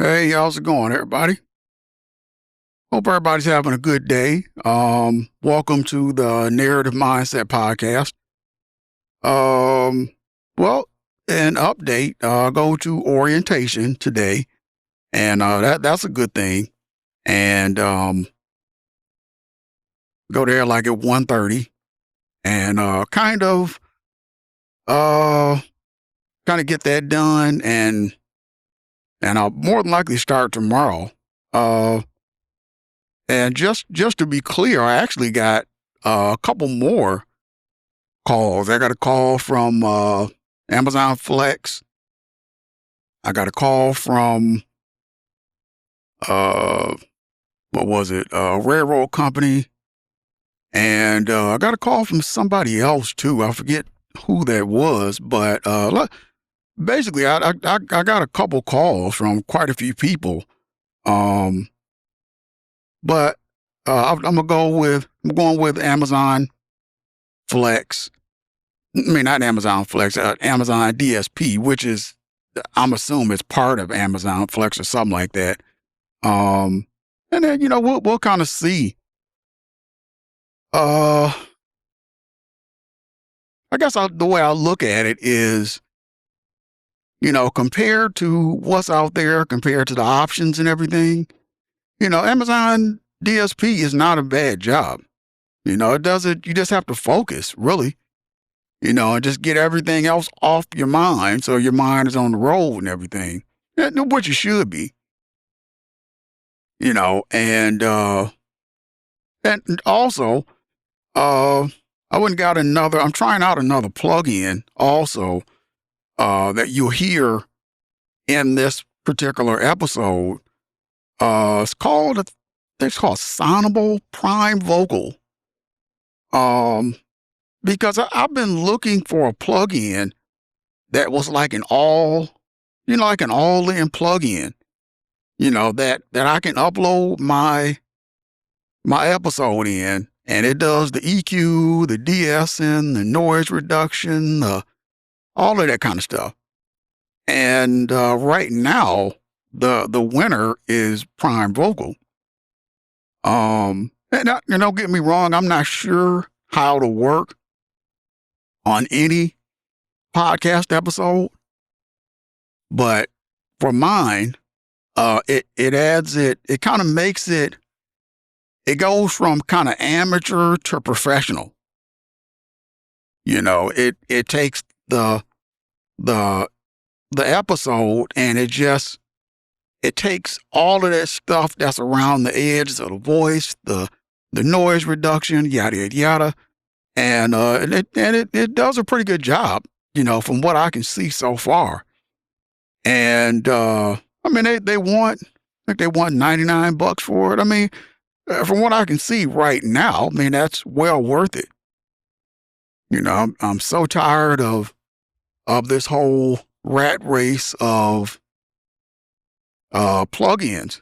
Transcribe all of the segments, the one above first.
Hey, how's it going, everybody? Hope everybody's having a good day. Welcome to the Narrative Mindset Podcast. Um, well, an update. Go to orientation today, and that's a good thing. And go there like at 1:30, and uh kind of get that done, and I'll more than likely start tomorrow. Uh, and just to be clear, I actually got a couple more calls. I got a call from Amazon Flex. I got a call from uh, what was it? Railroad company, and I got a call from somebody else too. I forget who that was, but basically, I got a couple calls from quite a few people. Um, but I'm going with Amazon Flex. I mean, not Amazon Flex, Amazon DSP, which is, I'm assuming it's part of Amazon Flex or something like that. Um, and then, we'll kind of see. Uh, I guess the way I look at it is, compared to what's out there, compared to the options and everything, Amazon DSP is not a bad job. It doesn't, you just have to focus, really, and just get everything else off your mind so your mind is on the road and everything. What you should be, and also, uh, I went and got I'm trying out another plugin also, that you'll hear in this particular episode. It's called Sonable Prime Vocal. Because I've been looking for a plugin that was like like an all-in plugin, that I can upload my episode in, and it does the EQ, the de-essing, the noise reduction, all of that kind of stuff. And right now, the winner is Prime Vocal. And don't get me wrong, I'm not sure how to work on any podcast episode, but for mine, it adds it kind of makes it goes from kind of amateur to professional. It takes the episode, and it takes all of that stuff that's around the edges of the voice, the noise reduction, yada yada yada, and it does a pretty good job, from what I can see so far. And I mean, they want, I think they want $99 for it. I mean, from what I can see right now, I mean, that's well worth it. I'm so tired of this whole rat race of plugins,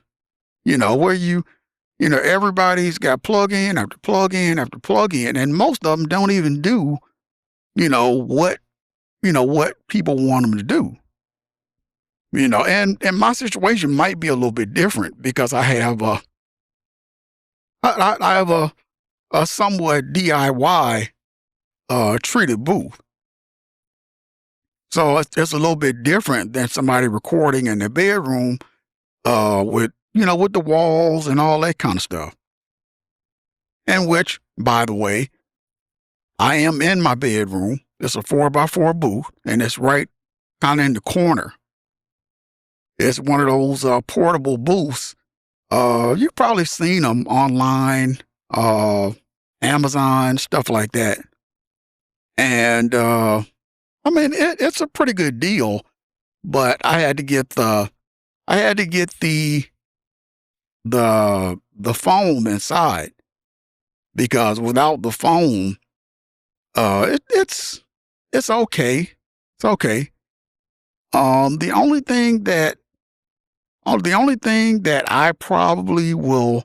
where everybody's got plugin after plugin after plugin, and most of them don't even do, what people want them to do. And my situation might be a little bit different because I have I have a somewhat DIY treated booth. So it's a little bit different than somebody recording in their bedroom, with the walls and all that kind of stuff. And which, by the way, I am in my bedroom. It's a 4x4 booth, and it's right kind of in the corner. It's one of those portable booths. You've probably seen them online, Amazon, stuff like that. And I mean, it's a pretty good deal, but I had to get the foam inside, because without the foam, it's okay. It's okay. The only thing that I probably will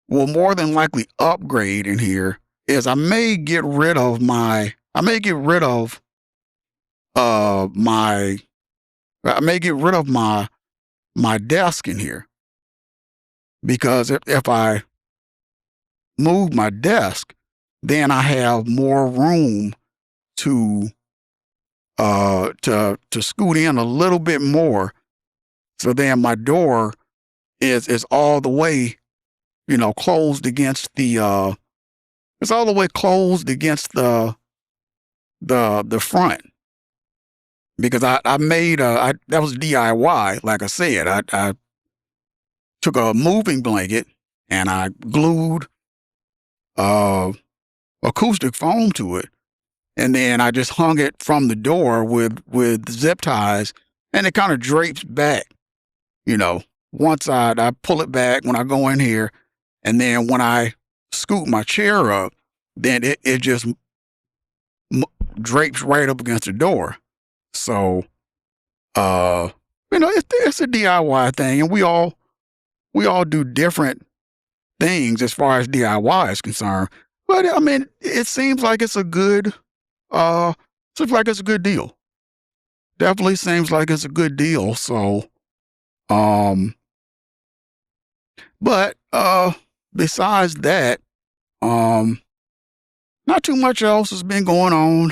more than likely upgrade in here is I may get rid of my I may get rid of my my desk in here because if I move my desk, then I have more room to to scoot in a little bit more. So then my door is all the way, closed against the it's all the way closed against the front because I made that was DIY. Like I said, I took a moving blanket and I glued uh acoustic foam to it, and then I just hung it from the door with zip ties, and it kind of drapes back. You know, Once I pull it back when I go in here, and then when I scoot my chair up, then it just m- drapes right up against the door. So, uh, it's a DIY thing, and we all do different things as far as DIY is concerned. But I mean, it seems like it's a good uh seems like it's a good deal. Definitely seems like it's a good deal. So, um, but besides that, um, not too much else has been going on.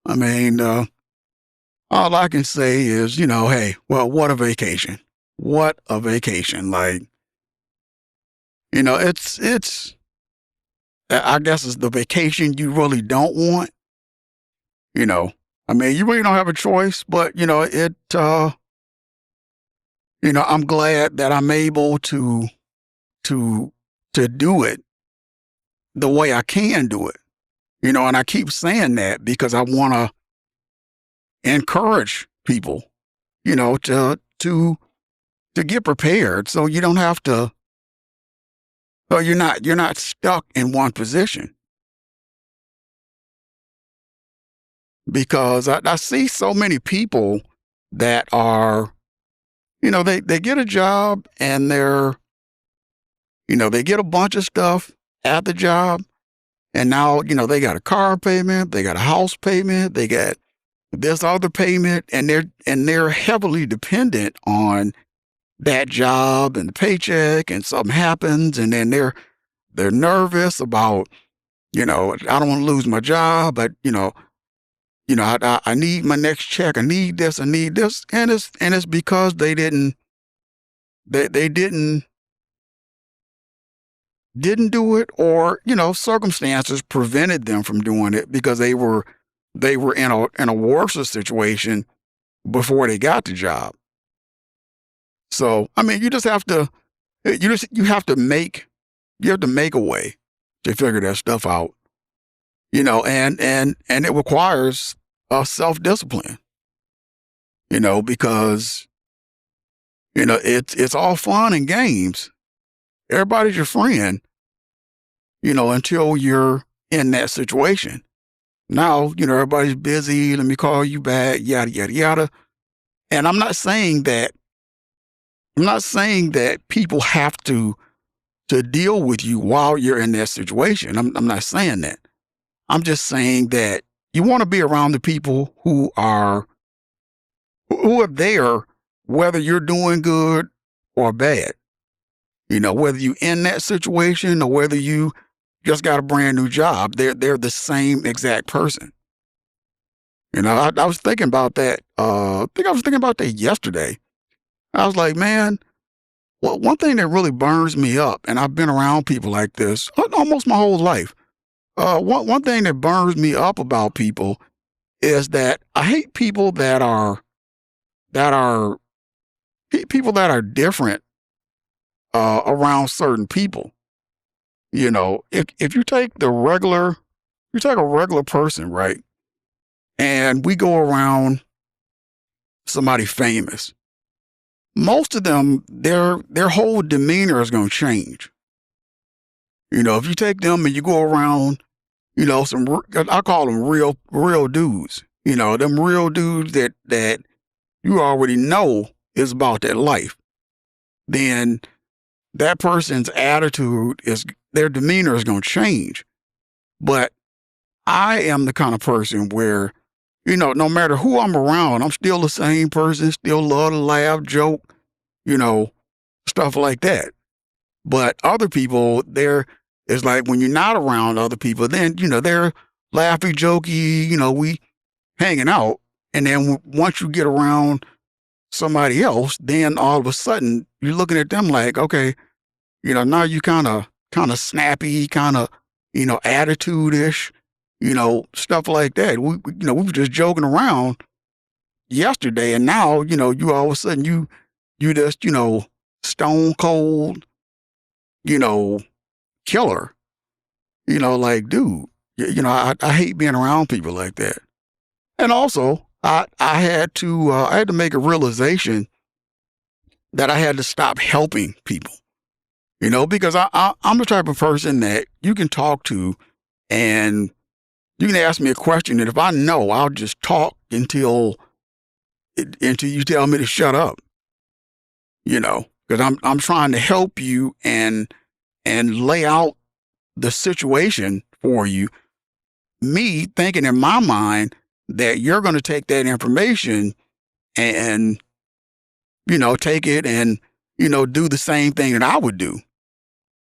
I mean, all I can say is, hey, well, what a vacation. What a vacation. Like, it's I guess it's the vacation you really don't want, you know. I mean, you really don't have a choice, but I'm glad that I'm able to to do it the way I can do it. And I keep saying that because I want to encourage people, to get prepared so you don't have to or you're not stuck in one position. Because I see so many people that are, they get a job and they get a bunch of stuff at the job. And now, they got a car payment, they got a house payment, they got this other payment, and they're heavily dependent on that job and the paycheck, and something happens, and then they're nervous about, I don't want to lose my job, but I need my next check. I need this, and it's because they didn't do it, or circumstances prevented them from doing it because they were in a worse situation before they got the job. So I mean, you have to make a way to figure that stuff out. And it requires self discipline. Because it's all fun and games. Everybody's your friend, until you're in that situation. Now, everybody's busy. Let me call you back, yada, yada, yada. And I'm not saying that people have to deal with you while you're in that situation. I'm not saying that. I'm just saying that you want to be around the people who are there, whether you're doing good or bad. Whether you in that situation or whether you just got a brand new job, they're the same exact person. I was thinking about that. I think I was thinking about that yesterday. I was like, man, well, one thing that really burns me up, and I've been around people like this almost my whole life. One thing that burns me up about people is that I hate people that are people that are different around certain people. If you take a regular person, right, and we go around somebody famous, most of them, their whole demeanor is going to change. If you take them and you go around, I call them real dudes. Them real dudes that you already know is about that life. Then that person's attitude their demeanor is going to change. But I am the kind of person where, no matter who I'm around, I'm still the same person, still love to laugh, joke, you know, stuff like that. But other people, it's like when you're not around other people, then, they're laughy, jokey, we hanging out. And then once you get around somebody else, then all of a sudden you're looking at them like, okay, now you kind of snappy, kind of, attitude-ish, stuff like that. We were just joking around yesterday, and now, you all of a sudden you just, stone cold, you know, killer. Like, dude, I hate being around people like that. And also, I had to make a realization that I had to stop helping people. Because I'm the type of person that you can talk to, and you can ask me a question, and if I know, I'll just talk until you tell me to shut up. Because I'm trying to help you and lay out the situation for you. Me thinking in my mind that you're going to take that information and take it and do the same thing that I would do.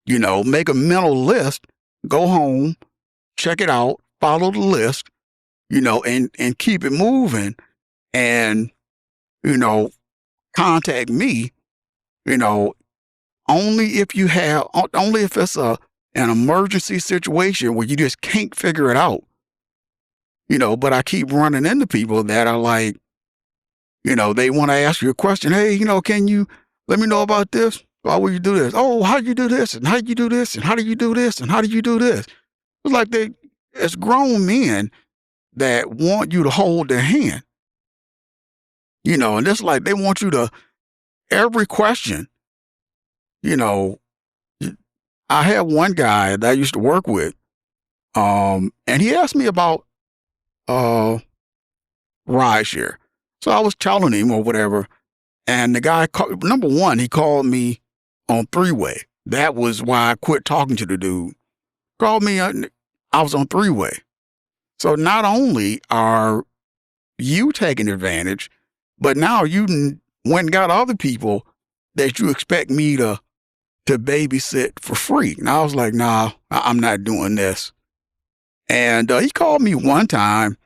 Make a mental list, go home, check it out, follow the list, and keep it moving, and contact me, you know, only if it's an emergency situation where you just can't figure it out. But I keep running into people that are like, they want to ask you a question. Hey, can you let me know about this? Why would you do this? Oh, how you do this? And how you do this? And how do you do this? And how do you do this? It's like it's grown men that want you to hold their hand. And it's like they want you to, every question, you know, I had one guy that I used to work with, and he asked me about uh rideshare. So I was telling him or whatever, and the guy, number one, he called me on three-way. That was why I quit talking to the dude. Called me, I was on three-way. So not only are you taking advantage, but now you went and got other people that you expect me to babysit for free. And I was like, nah, I'm not doing this. And he called me one time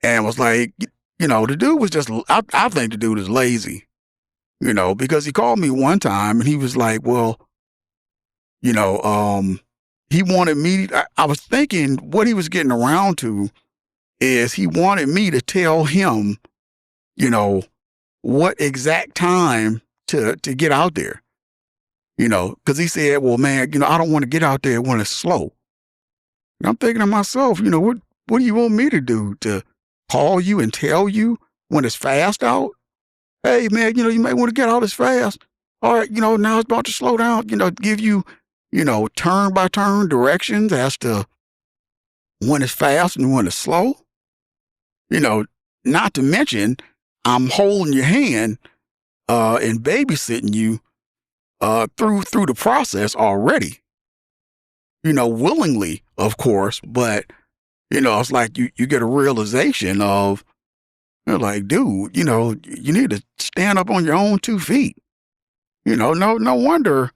and was like, the dude was just, I think the dude is lazy, because he called me one time and he was like, well, he wanted me, I was thinking what he was getting around to is he wanted me to tell him, what exact time to get out there, because he said, well, man, I don't want to get out there when it's slow. And I'm thinking to myself, what do you want me to do? To call you and tell you when it's fast out? Hey, man, you might want to get out as fast. All right, now it's about to slow down, give you, turn by turn directions as to when it's fast and when it's slow. Not to mention, I'm holding your hand and babysitting you through the process already. Willingly, of course, but it's like you get a realization of, like, dude, you need to stand up on your own 2 feet. No wonder,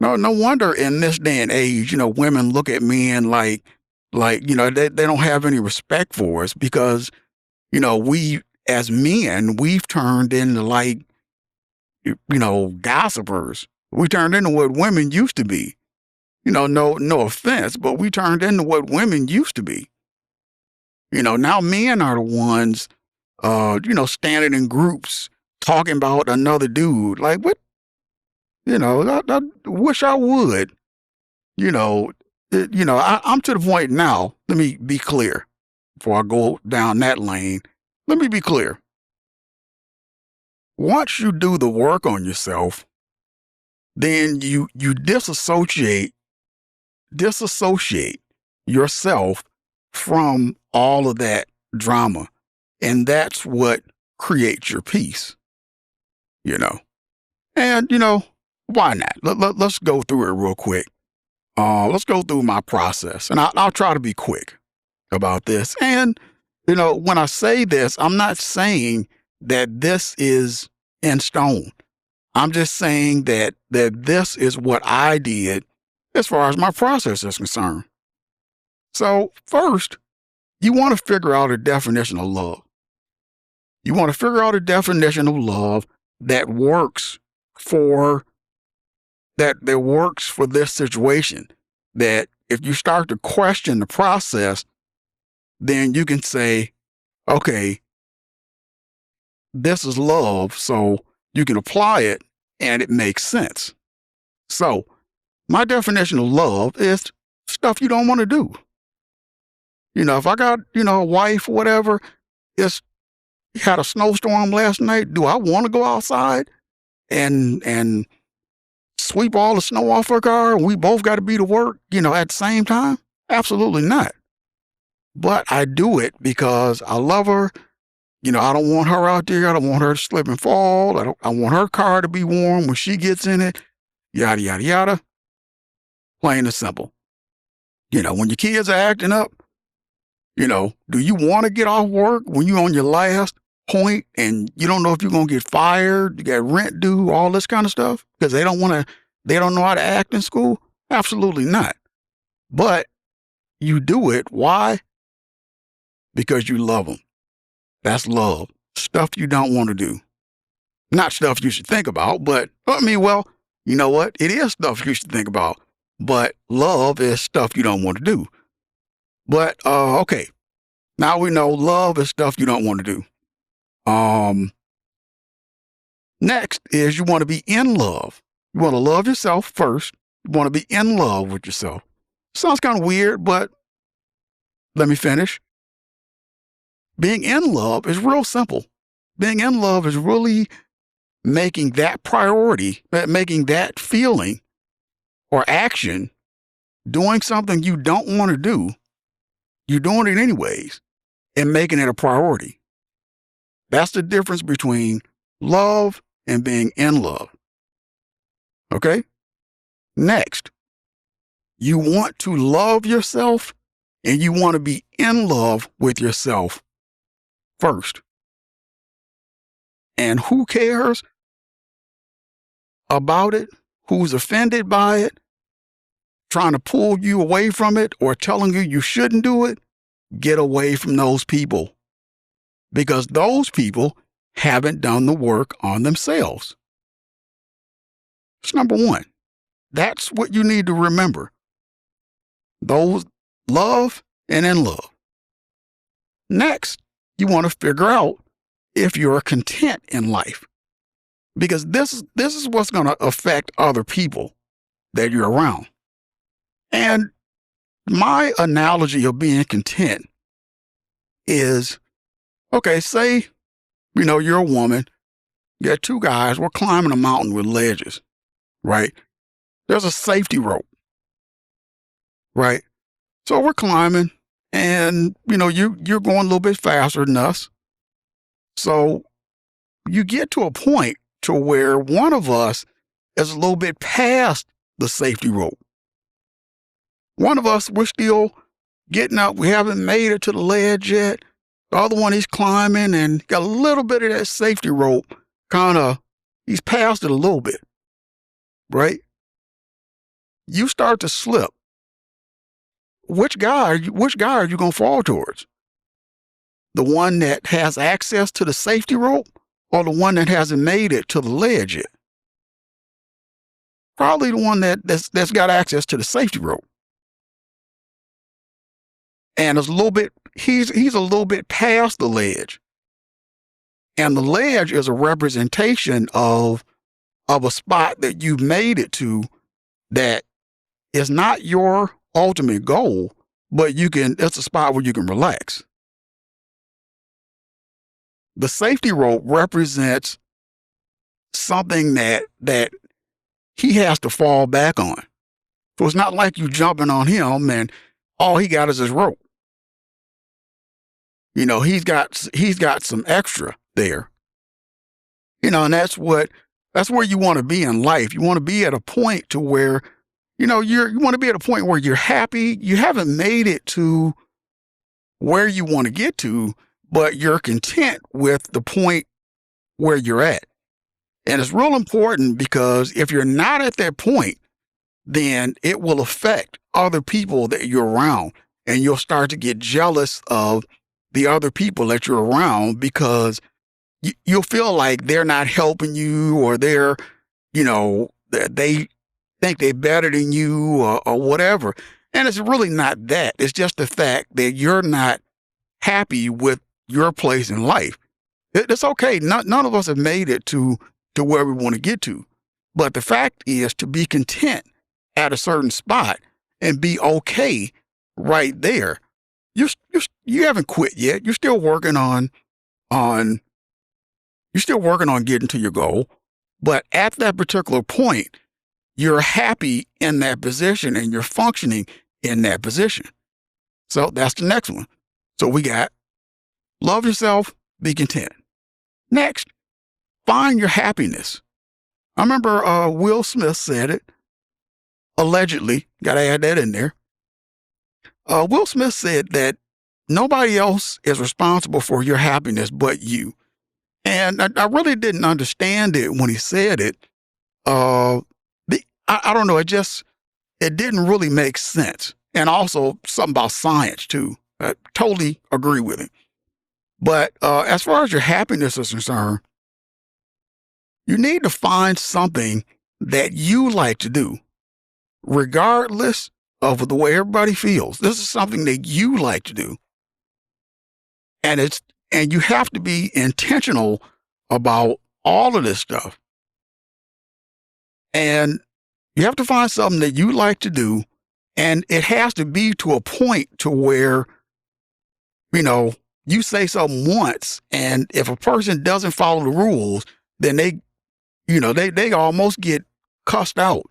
no wonder in this day and age, women look at men like they don't have any respect for us because, we as men, we've turned into like, gossipers. We turned into what women used to be. No offense, but we turned into what women used to be. Now men are the ones, standing in groups talking about another dude. Like, what? I wish I would. I'm to the point now. Let me be clear before I go down that lane. Let me be clear. Once you do the work on yourself, then you disassociate yourself from all of that drama. And that's what creates your peace, And, why not? Let's go through it real quick. Let's go through my process. And I'll try to be quick about this. And, when I say this, I'm not saying that this is in stone. I'm just saying that this is what I did as far as my process is concerned. So first, you want to figure out a definition of love. You want to figure out a definition of love that works for that works for this situation. That if you start to question the process, then you can say, okay, this is love, so you can apply it and it makes sense. So, my definition of love is stuff you don't want to do. If I got, a wife, whatever, it's had a snowstorm last night. Do I want to go outside and sweep all the snow off her car and we both got to be to work, at the same time? Absolutely not. But I do it because I love her. I don't want her out there. I don't want her to slip and fall. I want her car to be warm when she gets in it. Yada, yada, yada. Plain and simple. When your kids are acting up, do you want to get off work when you're on your last point and you don't know if you're going to get fired, you got rent due, all this kind of stuff? Because they don't know how to act in school? Absolutely not. But you do it. Why? Because you love them. That's love. Stuff you don't want to do. Not stuff you should think about, but you know what? It is stuff you should think about. But love is stuff you don't want to do. But, okay. Now we know love is stuff you don't want to do. Next is you want to be in love. You want to love yourself first. You want to be in love with yourself. Sounds kind of weird, but let me finish. Being in love is real simple. Being in love is really making that priority, making that feeling or action, doing something you don't want to do, you're doing it anyways, and making it a priority. That's the difference between love and being in love. Okay? Next, you want to love yourself and you want to be in love with yourself first. And who cares about it? Who's offended by it? Trying to pull you away from it or telling you shouldn't do it? Get away from those people. Because those people haven't done the work on themselves. It's number one. That's what you need to remember. Those love and in love. Next, you want to figure out if you're content in life. Because this is what's going to affect other people that you're around. And my analogy of being content is, okay, say, you're a woman, you got two guys, we're climbing a mountain with ledges, right? There's a safety rope, right? So we're climbing and, you're going a little bit faster than us. So you get to a point to where one of us is a little bit past the safety rope. One of us, we're still getting up. We haven't made it to the ledge yet. The other one, he's climbing and got a little bit of that safety rope. He's past it a little bit, right? You start to slip. Which guy are you going to fall towards? The one that has access to the safety rope or the one that hasn't made it to the ledge yet? Probably the one that's got access to the safety rope. And it's a little bit, he's a little bit past the ledge. And the ledge is a representation of a spot that you've made it to that is not your ultimate goal, but it's a spot where you can relax. The safety rope represents something that he has to fall back on. So it's not like you jumping on him and all he got is his rope. He's got some extra there. And that's where you want to be in life. You want to be at a point to where, you want to be at a point where you're happy. You haven't made it to where you want to get to, but you're content with the point where you're at. And it's real important because if you're not at that point, then it will affect other people that you're around. And you'll start to get jealous of the other people that you're around because you'll feel like they're not helping you or they think they're better than you or whatever. And it's really not that. It's just the fact that you're not happy with your place in life. It's okay. None of us have made it to where we want to get to. But the fact is to be content at a certain spot and be okay right there. You haven't quit yet. On you're still working on getting to your goal. But at that particular point, you're happy in that position and you're functioning in that position. So that's the next one. So we got love yourself, be content. Next, find your happiness. I remember Will Smith said it, allegedly, got to add that in there. Will Smith said that nobody else is responsible for your happiness but you. And I really didn't understand it when he said it. I don't know, it didn't really make sense. And also something about science too. I totally agree with him. But as far as your happiness is concerned, you need to find something that you like to do, regardless of the way everybody feels. This is something that you like to do. And you have to be intentional about all of this stuff. And you have to find something that you like to do, and it has to be to a point to where, you say something once, and if a person doesn't follow the rules, then they almost get cussed out.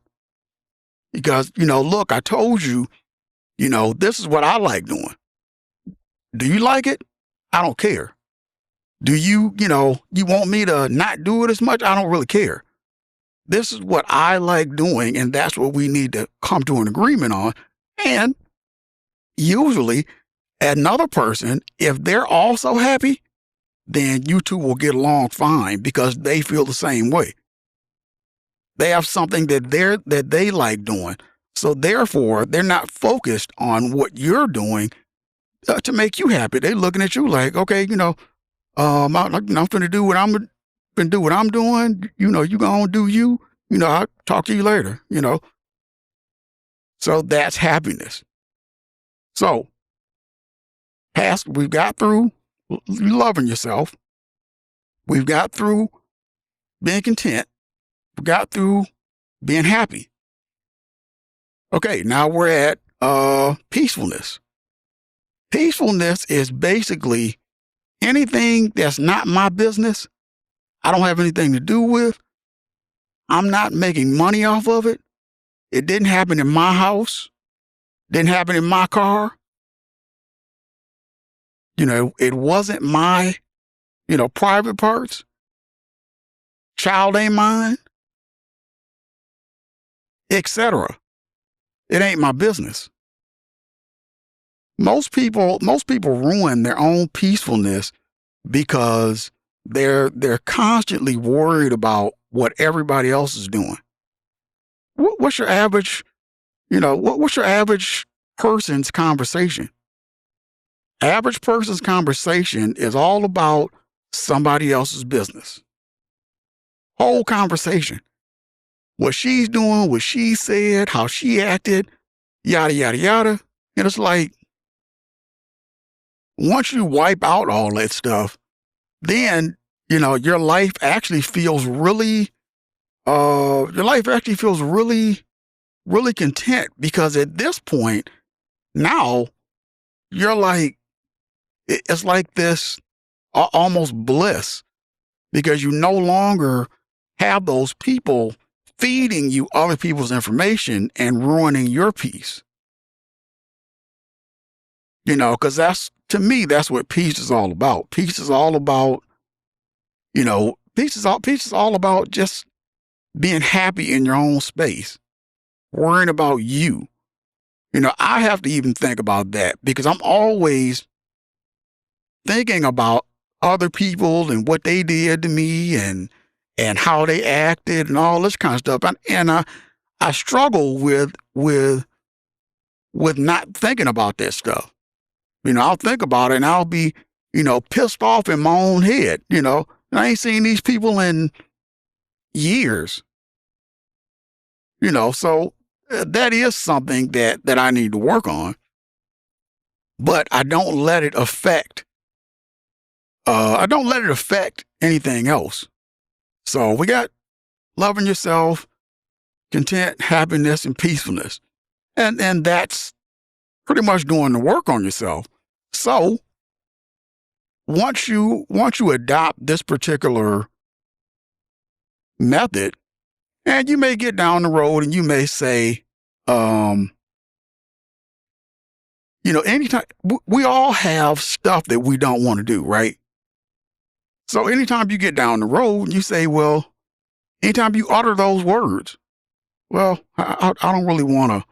Because, look, I told you, this is what I like doing. Do you like it? I don't care. Do you want me to not do it as much? I don't really care. This is what I like doing, and that's what we need to come to an agreement on. And usually, another person, if they're also happy, then you two will get along fine because they feel the same way. They have something that they like doing. So therefore, they're not focused on what you're doing to make you happy. They're looking at you like, okay, I'm going to do what I'm doing. You gonna do you. I'll talk to you later. So that's happiness. So we've got through loving yourself. We've got through being content. We got through being happy. Okay, now we're at peacefulness. Peacefulness is basically anything that's not my business, I don't have anything to do with. I'm not making money off of it. It didn't happen in my house. Didn't happen in my car. It wasn't my, private parts. Child ain't mine, etc. It ain't my business. Most people ruin their own peacefulness because they're constantly worried about what everybody else is doing. What's your average, what's your average person's conversation? Average person's conversation is all about somebody else's business. Whole conversation. What she's doing, what she said, how she acted, yada, yada, yada. And it's like, once you wipe out all that stuff, then, your life actually feels really really content because at this point, now you're like, it's like this almost bliss because you no longer have those people feeding you other people's information and ruining your peace. Because to me, that's what peace is all about. Peace is all about, peace is all about just being happy in your own space, worrying about you. I have to even think about that because I'm always thinking about other people and what they did to me and and how they acted and all this kind of stuff. I struggle with not thinking about that stuff. I'll think about it and I'll be, pissed off in my own head. I ain't seen these people in years. So that is something that I need to work on, but I don't let it affect. I don't let it affect anything else. So we got loving yourself, content, happiness, and peacefulness, and that's pretty much doing the work on yourself. So once you adopt this particular method, and you may get down the road and you may say, anytime we all have stuff that we don't want to do, right? So anytime you get down the road, you say, well, anytime you utter those words, well, I don't really want to.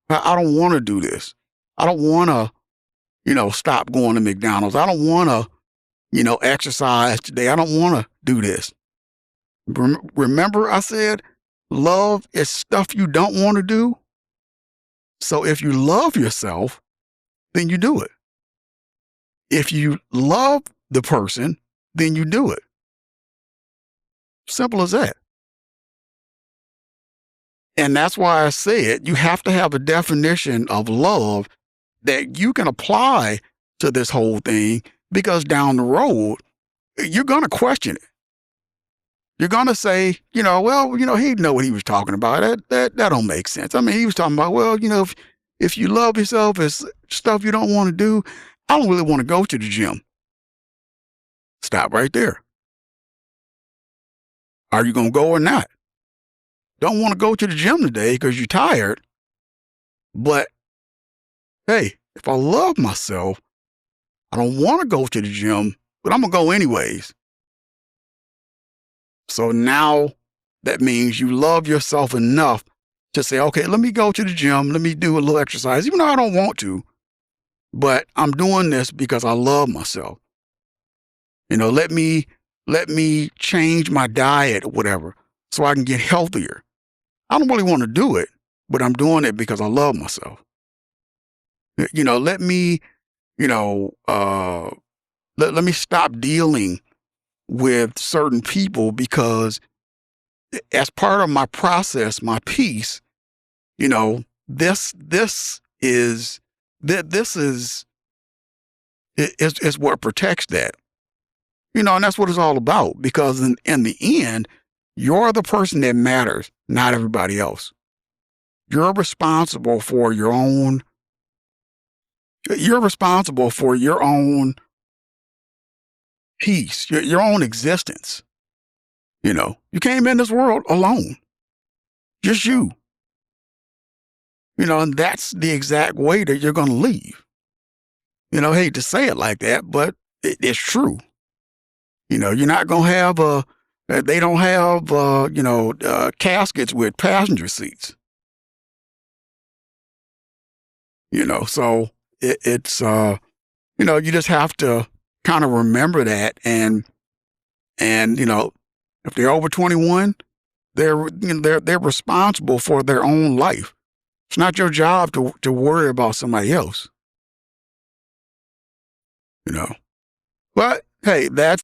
I don't want to do this. I don't want to, stop going to McDonald's. I don't want to, exercise today. I don't want to do this. Remember, I said love is stuff you don't want to do. So if you love yourself, then you do it. If you love the person, then you do it. Simple as that. And that's why I said you have to have a definition of love that you can apply to this whole thing, because down the road, you're going to question it. You're going to say, well, he'd know what he was talking about. That don't make sense. I mean, he was talking about, well, if you love yourself, it's stuff you don't want to do. I don't really want to go to the gym. Stop right there. Are you going to go or not? Don't want to go to the gym today because you're tired. But hey, if I love myself, I don't want to go to the gym, but I'm going to go anyways. So now that means you love yourself enough to say, okay, let me go to the gym. Let me do a little exercise, even though I don't want to. But I'm doing this because I love myself. Let me change my diet or whatever so I can get healthier. I don't really want to do it, but I'm doing it because I love myself. Let me, let me stop dealing with certain people, because as part of my process, my peace, this is what protects that. And that's what it's all about, because in the end, you're the person that matters, not everybody else. You're responsible for your own peace, your own existence. You came in this world alone. Just you. And that's the exact way that you're going to leave. Hate to say it like that, but it's true. You're not going to have they don't have, caskets with passenger seats. So it's, you just have to kind of remember that. And, if they're over 21, they're responsible for their own life. It's not your job to worry about somebody else. But hey, that's